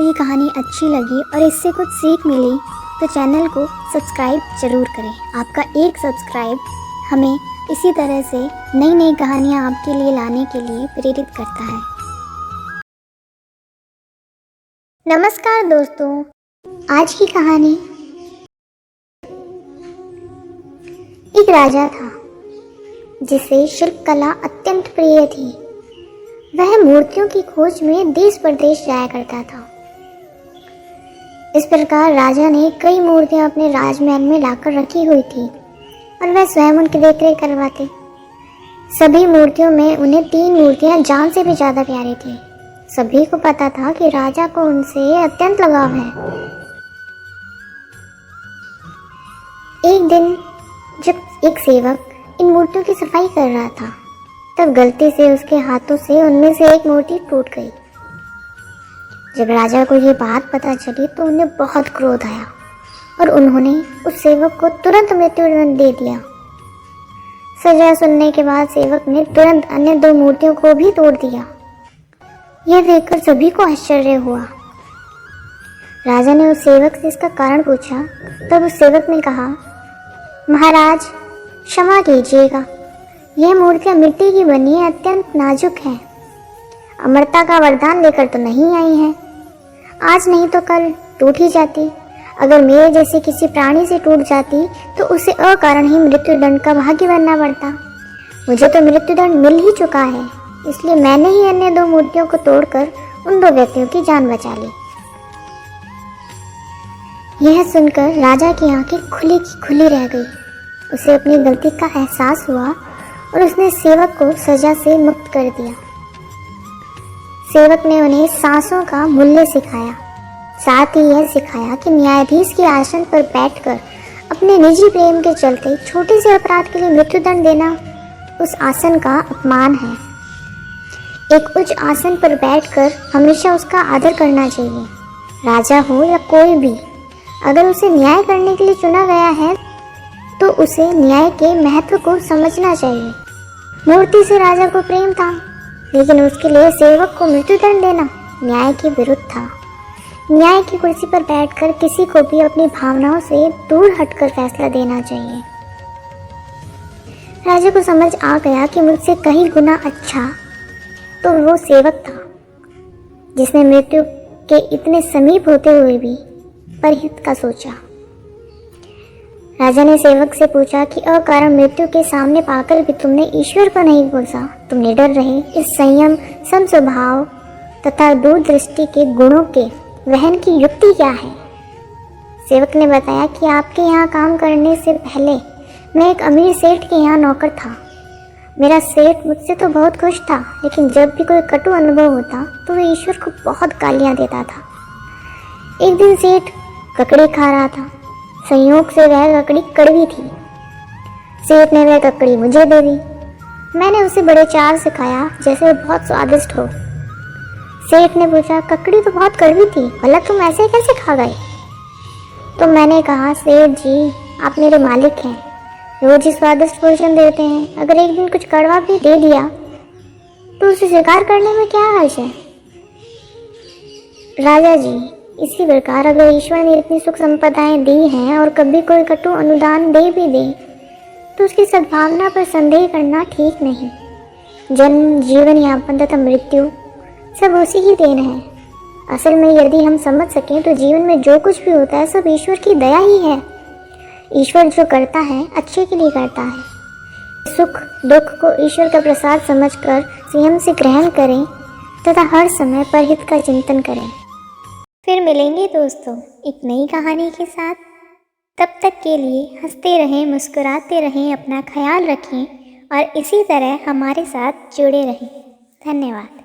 ये कहानी अच्छी लगी और इससे कुछ सीख मिली तो चैनल को सब्सक्राइब ज़रूर करें। आपका एक सब्सक्राइब हमें इसी तरह से नई नई कहानियाँ आपके लिए लाने के लिए प्रेरित करता है। नमस्कार दोस्तों, आज की कहानी। एक राजा था जिसे शिल्प कला अत्यंत प्रिय थी। वह मूर्तियों की खोज में देश प्रदेश जाया करता था। इस प्रकार राजा ने कई मूर्तियां अपने राजमहल में लाकर रखी हुई थी और वह स्वयं उनकी देखरेख करवाते। सभी मूर्तियों में उन्हें 3 मूर्तियां जान से भी ज़्यादा प्यारी थी। सभी को पता था कि राजा को उनसे अत्यंत लगाव है। एक दिन जब एक सेवक इन मूर्तियों की सफाई कर रहा था, तब गलती से उसके हाथों से उनमें से एक मूर्ति टूट गई। जब राजा को ये बात पता चली तो उन्हें बहुत क्रोध आया और उन्होंने उस सेवक को तुरंत मृत्युदंड दे दिया। सजा सुनने के बाद सेवक ने तुरंत अन्य 2 मूर्तियों को भी तोड़ दिया। यह देखकर सभी को आश्चर्य हुआ। राजा ने उस सेवक से इसका कारण पूछा। तब उस सेवक ने कहा, महाराज क्षमा कीजिएगा, यह मूर्तियाँ मिट्टी की बनी है, अत्यंत नाजुक है। अमरता का वरदान लेकर तो नहीं आई है। आज नहीं तो कल टूट ही जाती। अगर मेरे जैसे किसी प्राणी से टूट जाती तो उसे अकारण ही मृत्युदंड का भागी बनना पड़ता। मुझे तो मृत्युदंड मिल ही चुका है, इसलिए मैंने ही अन्य 2 मूर्तियों को तोड़कर उन 2 व्यक्तियों की जान बचा ली। यह सुनकर राजा की आंखें खुली की खुली रह गई। उसे अपनी गलती का एहसास हुआ और उसने सेवक को सजा से मुक्त कर दिया। सेवक ने उन्हें सांसों का मूल्य सिखाया। साथ ही यह सिखाया कि न्यायाधीश के आसन पर बैठकर अपने निजी प्रेम के चलते छोटे से अपराध के लिए मृत्युदंड देना उस आसन का अपमान है। एक उच्च आसन पर बैठकर हमेशा उसका आदर करना चाहिए। राजा हो या कोई भी, अगर उसे न्याय करने के लिए चुना गया है तो उसे न्याय के महत्व को समझना चाहिए। मूर्ति से राजा को प्रेम था, लेकिन उसके लिए सेवक को मृत्युदंड देना न्याय के विरुद्ध था। न्याय की कुर्सी पर बैठकर किसी को भी अपनी भावनाओं से दूर हटकर फैसला देना चाहिए। राजा को समझ आ गया कि मुझसे कहीं गुना अच्छा तो वो सेवक था जिसने मृत्यु के इतने समीप होते हुए भी परहित का सोचा। राजा ने सेवक से पूछा कि अकारण मृत्यु के सामने पाकर भी तुमने ईश्वर को नहीं कोसा, तुम निडर रहे। इस संयम, समस्वभाव तथा दूरदृष्टि के गुणों के वहन की युक्ति क्या है? सेवक ने बताया कि आपके यहाँ काम करने से पहले मैं एक अमीर सेठ के यहाँ नौकर था। मेरा सेठ मुझसे तो बहुत खुश था, लेकिन जब भी कोई कटु अनुभव होता तो वह ईश्वर को बहुत गालियाँ देता था। एक दिन सेठ ककड़ी खा रहा था। संयोग से वह ककड़ी कड़वी थी। सेठ ने वह ककड़ी मुझे दे दी। मैंने उसे बड़े चाव से खाया, जैसे वो बहुत स्वादिष्ट हो। सेठ ने पूछा, ककड़ी तो बहुत कड़वी थी, भला तुम ऐसे कैसे खा गए? तो मैंने कहा, सेठ जी आप मेरे मालिक हैं, रोज ही स्वादिष्ट भोजन देते हैं। अगर एक दिन कुछ कड़वा भी दे दिया तो उसे स्वीकार करने में क्या हर्ज है? राजा जी, इसी प्रकार अगर ईश्वर ने इतनी सुख संपदाएं दी हैं और कभी कोई कटु अनुदान दे भी दे तो उसकी सद्भावना पर संदेह करना ठीक नहीं। जन्म, जीवन यापन तथा मृत्यु सब उसी ही देन है। असल में यदि हम समझ सकें तो जीवन में जो कुछ भी होता है सब ईश्वर की दया ही है। ईश्वर जो करता है अच्छे के लिए करता है। सुख दुख को ईश्वर का प्रसाद समझकर संयम से ग्रहण करें तथा हर समय परहित का चिंतन करें। फिर मिलेंगे दोस्तों एक नई कहानी के साथ। तब तक के लिए हंसते रहें, मुस्कुराते रहें, अपना ख्याल रखें और इसी तरह हमारे साथ जुड़े रहें। धन्यवाद।